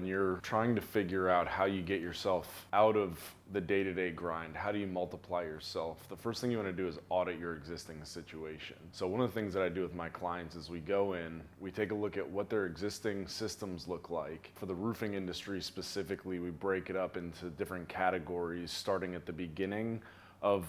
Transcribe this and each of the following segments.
you're trying to figure out how you get yourself out of the day-to-day grind, how do you multiply yourself, the first thing you want to do is audit your existing situation. So one of the things that I do with my clients is we go in, we take a look at what their existing systems look like. For the roofing industry specifically, we break it up into different categories, starting at the beginning of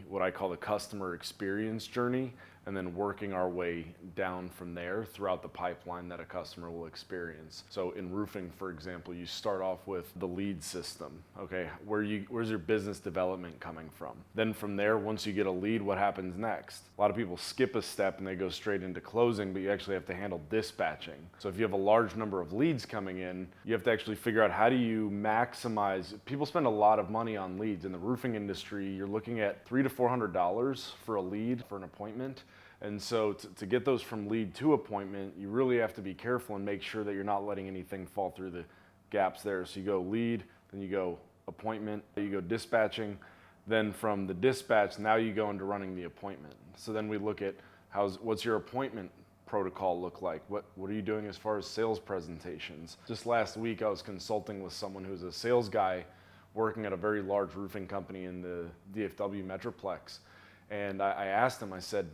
what I call the customer experience journey, and then working our way down from there throughout the pipeline that a customer will experience. So in roofing, for example, you start off with the lead system. Okay, where's your business development coming from? Then from there, once you get a lead, what happens next? A lot of people skip a step and they go straight into closing, but you actually have to handle dispatching. So if you have a large number of leads coming in, you have to actually figure out how do you maximize. People spend a lot of money on leads. In the roofing industry, you're looking at $300 to $400 for a lead for an appointment. And so to get those from lead to appointment, you really have to be careful and make sure that you're not letting anything fall through the gaps there. So you go lead, then you go appointment, you go dispatching, then from the dispatch, now you go into running the appointment. So then we look at what's your appointment protocol look like? What are you doing as far as sales presentations? Just last week, I was consulting with someone who's a sales guy working at a very large roofing company in the DFW Metroplex. And I asked him, I said,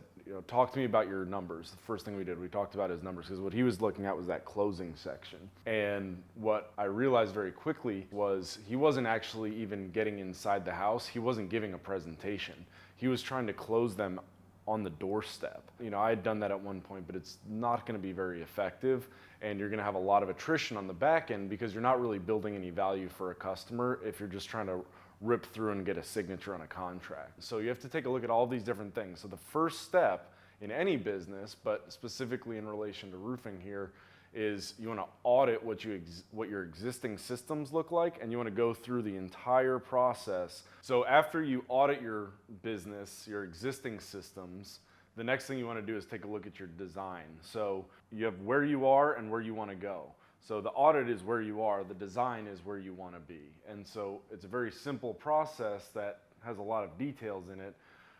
talk to me about your numbers. The first thing we did, we talked about his numbers, because what he was looking at was that closing section. And what I realized very quickly was he wasn't actually even getting inside the house. He wasn't giving a presentation. He was trying to close them on the doorstep. I had done that at one point, but it's not going to be very effective, and you're going to have a lot of attrition on the back end because you're not really building any value for a customer if you're just trying to rip through and get a signature on a contract. So you have to take a look at all these different things. So the first step in any business, but specifically in relation to roofing here, is you want to audit what your existing systems look like, and you want to go through the entire process. So after you audit your business, your existing systems, the next thing you want to do is take a look at your design. So you have where you are and where you want to go. So the audit is where you are, the design is where you want to be. And so it's a very simple process that has a lot of details in it,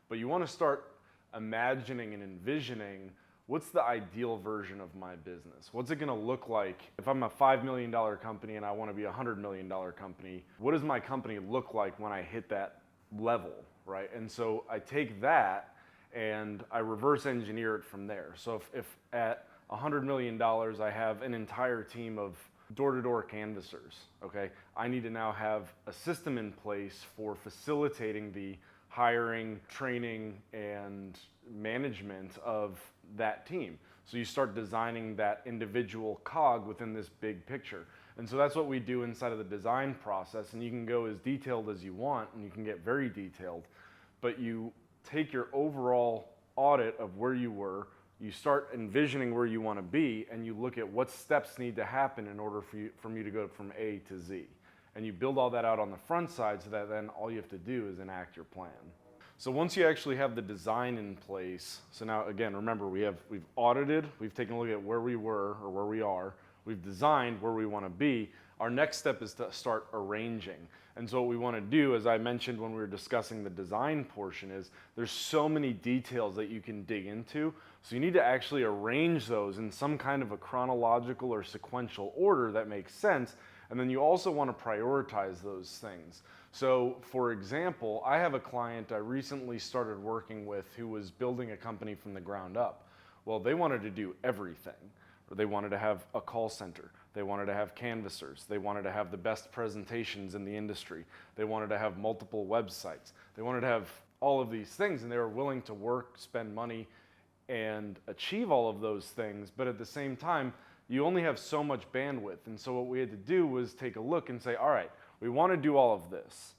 but you want to start imagining and envisioning what's the ideal version of my business? What's it going to look like if I'm a $5 million company and I want to be a $100 million company? What does my company look like when I hit that level, right? And so I take that and I reverse engineer it from there. So if at $100 million, I have an entire team of door-to-door canvassers, okay? I need to now have a system in place for facilitating the hiring, training, and management of that team. So you start designing that individual cog within this big picture. And so that's what we do inside of the design process, and you can go as detailed as you want, and you can get very detailed, but you take your overall audit of where you were, you start envisioning where you want to be, and you look at what steps need to happen in order for you to go from A to Z. And you build all that out on the front side so that then all you have to do is enact your plan. So once you actually have the design in place, so now again, remember we've audited, we've taken a look at where we were or where we are, we've designed where we want to be. Our next step is to start arranging. And so what we want to do, as I mentioned when we were discussing the design portion, is there's so many details that you can dig into. So you need to actually arrange those in some kind of a chronological or sequential order that makes sense. And then you also want to prioritize those things. So for example, I have a client I recently started working with who was building a company from the ground up. Well, they wanted to do everything. They wanted to have a call center. They wanted to have canvassers. They wanted to have the best presentations in the industry. They wanted to have multiple websites. They wanted to have all of these things, and they were willing to work, spend money, and achieve all of those things. But at the same time, you only have so much bandwidth. And so what we had to do was take a look and say, all right, we want to do all of this,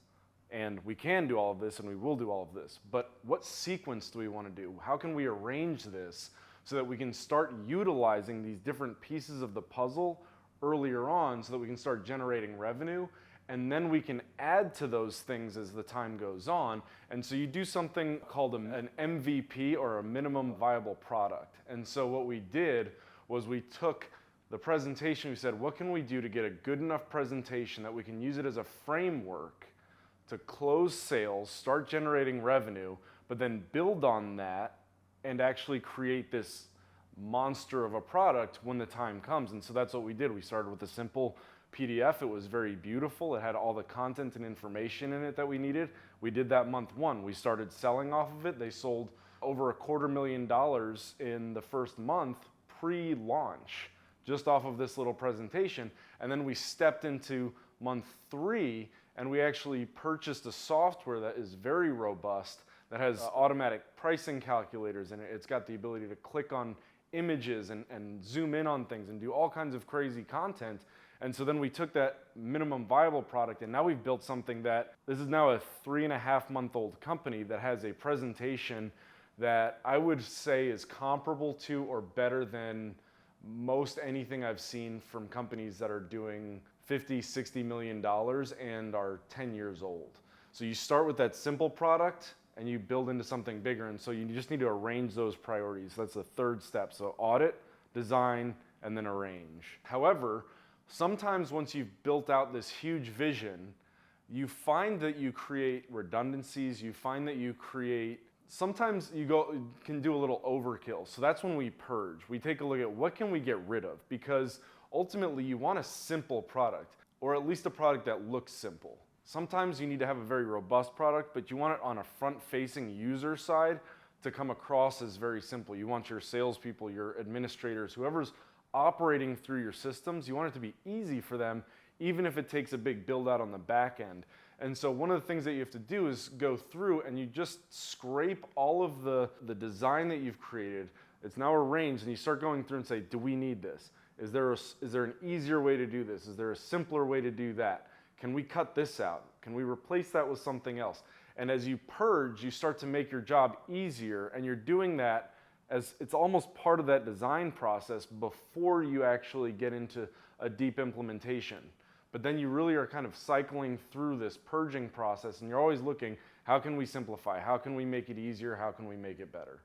and we can do all of this, and we will do all of this. But what sequence do we want to do? How can we arrange this so that we can start utilizing these different pieces of the puzzle earlier on so that we can start generating revenue, and then we can add to those things as the time goes on. And so you do something called an MVP, or a minimum viable product. And so what we did was we took the presentation, we said, what can we do to get a good enough presentation that we can use it as a framework to close sales, start generating revenue, but then build on that and actually create this monster of a product when the time comes. And so that's what we did. We started with a simple PDF. It was very beautiful. It had all the content and information in it that we needed. We did that month one. We started selling off of it. They sold over $250,000 in the first month pre-launch, just off of this little presentation. And then we stepped into month three, and we actually purchased a software that is very robust, that has automatic pricing calculators in it. It's got the ability to click on images and zoom in on things and do all kinds of crazy content. And so then we took that minimum viable product, and now we've built something that, this is now a 3.5-month-old company that has a presentation that I would say is comparable to or better than most anything I've seen from companies that are doing $50, $60 million and are 10 years old. So you start with that simple product and you build into something bigger, and so you just need to arrange those priorities. That's the third step. So audit, design, and then arrange. However, sometimes once you've built out this huge vision, you find that you create redundancies, you find that you create, sometimes you can do a little overkill. So that's when we purge. We take a look at what can we get rid of, because ultimately you want a simple product, or at least a product that looks simple. Sometimes you need to have a very robust product, but you want it on a front-facing user side to come across as very simple. You want your salespeople, your administrators, whoever's operating through your systems, you want it to be easy for them, even if it takes a big build out on the back end. And so one of the things that you have to do is go through and you just scrape all of the design that you've created. It's now arranged, and you start going through and say, do we need this? Is there an easier way to do this? Is there a simpler way to do that? Can we cut this out? Can we replace that with something else? And as you purge, you start to make your job easier, and you're doing that as it's almost part of that design process before you actually get into a deep implementation. But then you really are kind of cycling through this purging process, and you're always looking, how can we simplify? How can we make it easier? How can we make it better?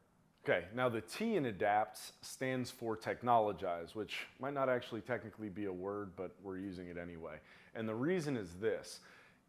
Okay, now the T in ADAPTS stands for technologize, which might not actually technically be a word, but we're using it anyway. And the reason is this: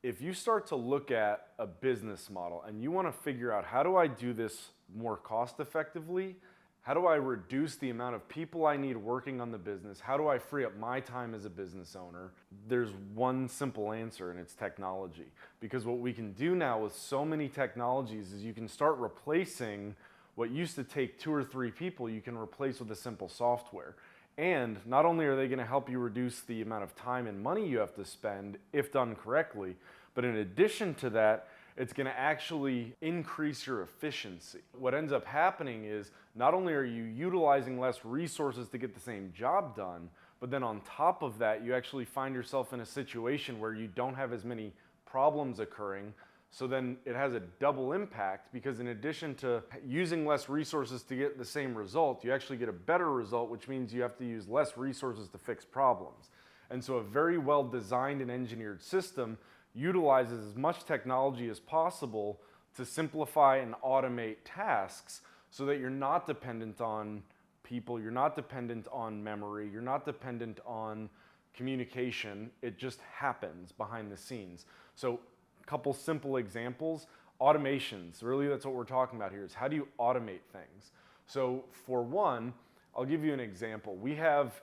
if you start to look at a business model and you want to figure out, how do I do this more cost effectively? How do I reduce the amount of people I need working on the business? How do I free up my time as a business owner? There's one simple answer, and it's technology. Because what we can do now with so many technologies is you can start replacing what used to take 2 or 3 people, you can replace with a simple software. And not only are they going to help you reduce the amount of time and money you have to spend if done correctly, but in addition to that, it's going to actually increase your efficiency. What ends up happening is not only are you utilizing less resources to get the same job done, but then on top of that, you actually find yourself in a situation where you don't have as many problems occurring. So then it has a double impact, because in addition to using less resources to get the same result, you actually get a better result, which means you have to use less resources to fix problems. And so a very well designed and engineered system utilizes as much technology as possible to simplify and automate tasks so that you're not dependent on people, you're not dependent on memory, you're not dependent on communication. It just happens behind the scenes. So couple simple examples. Automations, really that's what we're talking about here, is how do you automate things? So for one, I'll give you an example. We have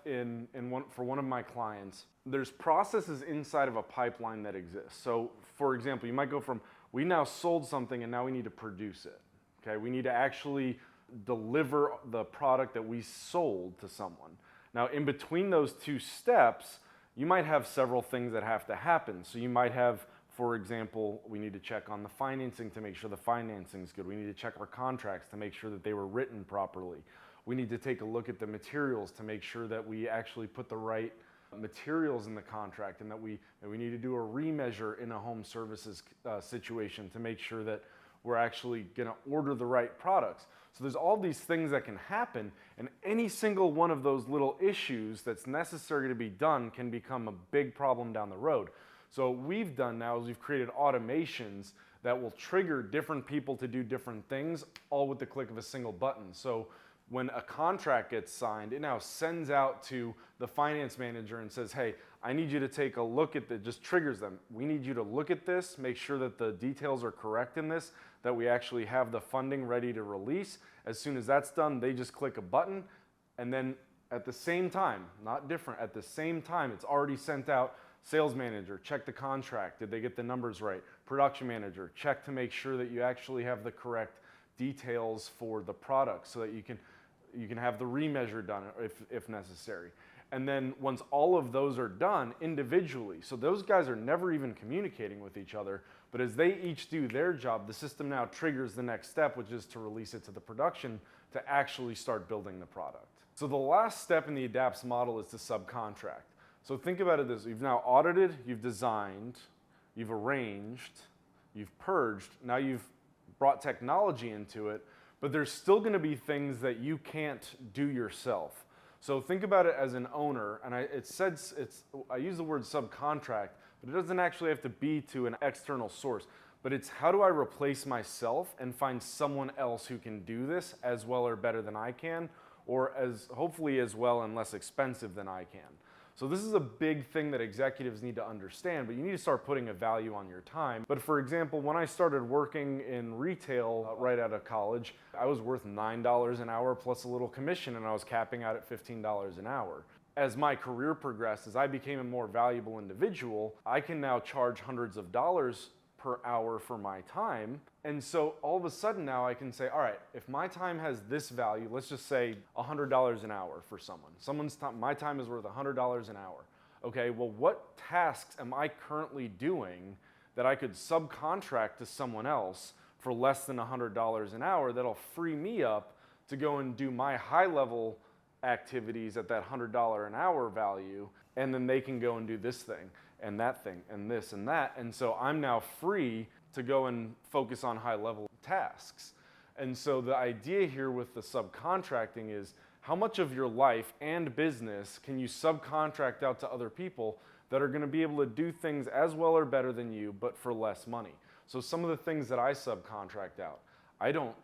for one of my clients, there's processes inside of a pipeline that exist. So for example, you might go from, we now sold something and now we need to produce it. Okay, we need to actually deliver the product that we sold to someone. Now in between those two steps, you might have several things that have to happen. So you might have, for example, we need to check on the financing to make sure the financing is good. We need to check our contracts to make sure that they were written properly. We need to take a look at the materials to make sure that we actually put the right materials in the contract, and that we need to do a remeasure in a home services situation to make sure that we're actually going to order the right products. So there's all these things that can happen, and any single one of those little issues that's necessary to be done can become a big problem down the road. So what we've done now is we've created automations that will trigger different people to do different things, all with the click of a single button. So when a contract gets signed, it now sends out to the finance manager and says, hey, I need you to take a look at this, just triggers them. We need you to look at this, make sure that the details are correct in this, that we actually have the funding ready to release. As soon as that's done, they just click a button, and then at the same time, not different, at the same time, it's already sent out Sales manager, check the contract. Did they get the numbers right? Production manager, check to make sure that you actually have the correct details for the product so that you can have the remeasure done if necessary. And then once all of those are done individually, so those guys are never even communicating with each other, but as they each do their job, the system now triggers the next step, which is to release it to the production to actually start building the product. So the last step in the ADAPTS model is to subcontract. So think about it this, you've now audited, you've designed, you've arranged, you've purged, now you've brought technology into it, but there's still gonna be things that you can't do yourself. So think about it as an owner, and I use the word subcontract, but it doesn't actually have to be to an external source. But it's how do I replace myself and find someone else who can do this as well or better than I can, or hopefully as well and less expensive than I can. So this is a big thing that executives need to understand, but you need to start putting a value on your time. But for example, when I started working in retail right out of college, I was worth $9 an hour plus a little commission, and I was capping out at $15 an hour. As my career progressed, as I became a more valuable individual, I can now charge hundreds of dollars per hour for my time. And so all of a sudden now I can say, all right, if my time has this value, let's just say $100 an hour for someone. Someone's time, my time is worth $100 an hour. Okay, well, what tasks am I currently doing that I could subcontract to someone else for less than $100 an hour that'll free me up to go and do my high-level activities at that $100 an hour value, and then they can go and do this thing and that thing and this and that. And so I'm now free to go and focus on high-level tasks. And so the idea here with the subcontracting is how much of your life and business can you subcontract out to other people that are going to be able to do things as well or better than you, but for less money. So some of the things that I subcontract out, I don't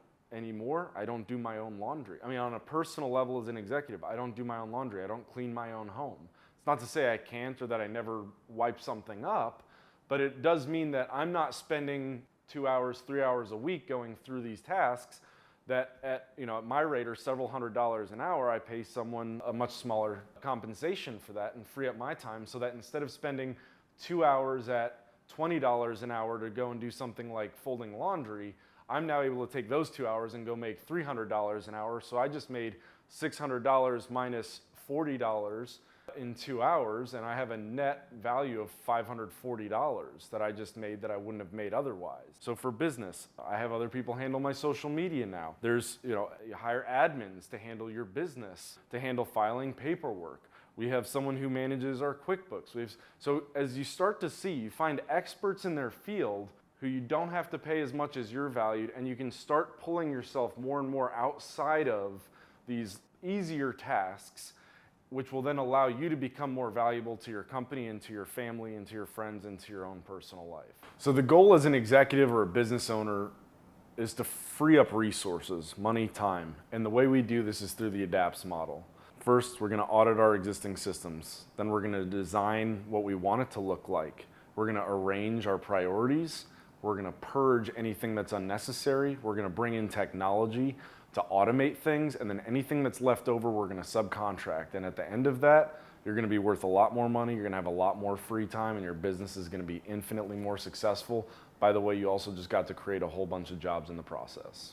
do my own laundry. I mean, on a personal level as an executive, I don't do my own laundry. I don't clean my own home. It's not to say I can't or that I never wipe something up, but it does mean that I'm not spending 2 hours, 3 hours a week going through these tasks that at my rate are several $100s an hour. I pay someone a much smaller compensation for that and free up my time so that instead of spending 2 hours at $20 an hour to go and do something like folding laundry, I'm now able to take those 2 hours and go make $300 an hour. So I just made $600 minus $40 in 2 hours, and I have a net value of $540 that I just made that I wouldn't have made otherwise. So for business, I have other people handle my social media now. There's, you hire admins to handle your business, to handle filing paperwork. We have someone who manages our QuickBooks. So as you start to see, you find experts in their field who you don't have to pay as much as you're valued, and you can start pulling yourself more and more outside of these easier tasks, which will then allow you to become more valuable to your company and to your family and to your friends and to your own personal life. So the goal as an executive or a business owner is to free up resources, money, time. And the way we do this is through the ADAPTS model. First, we're going to audit our existing systems. Then we're going to design what we want it to look like. We're going to arrange our priorities. We're going to purge anything that's unnecessary. We're going to bring in technology to automate things, and then anything that's left over, we're going to subcontract. And at the end of that, you're going to be worth a lot more money, you're going to have a lot more free time, and your business is going to be infinitely more successful. By the way, you also just got to create a whole bunch of jobs in the process.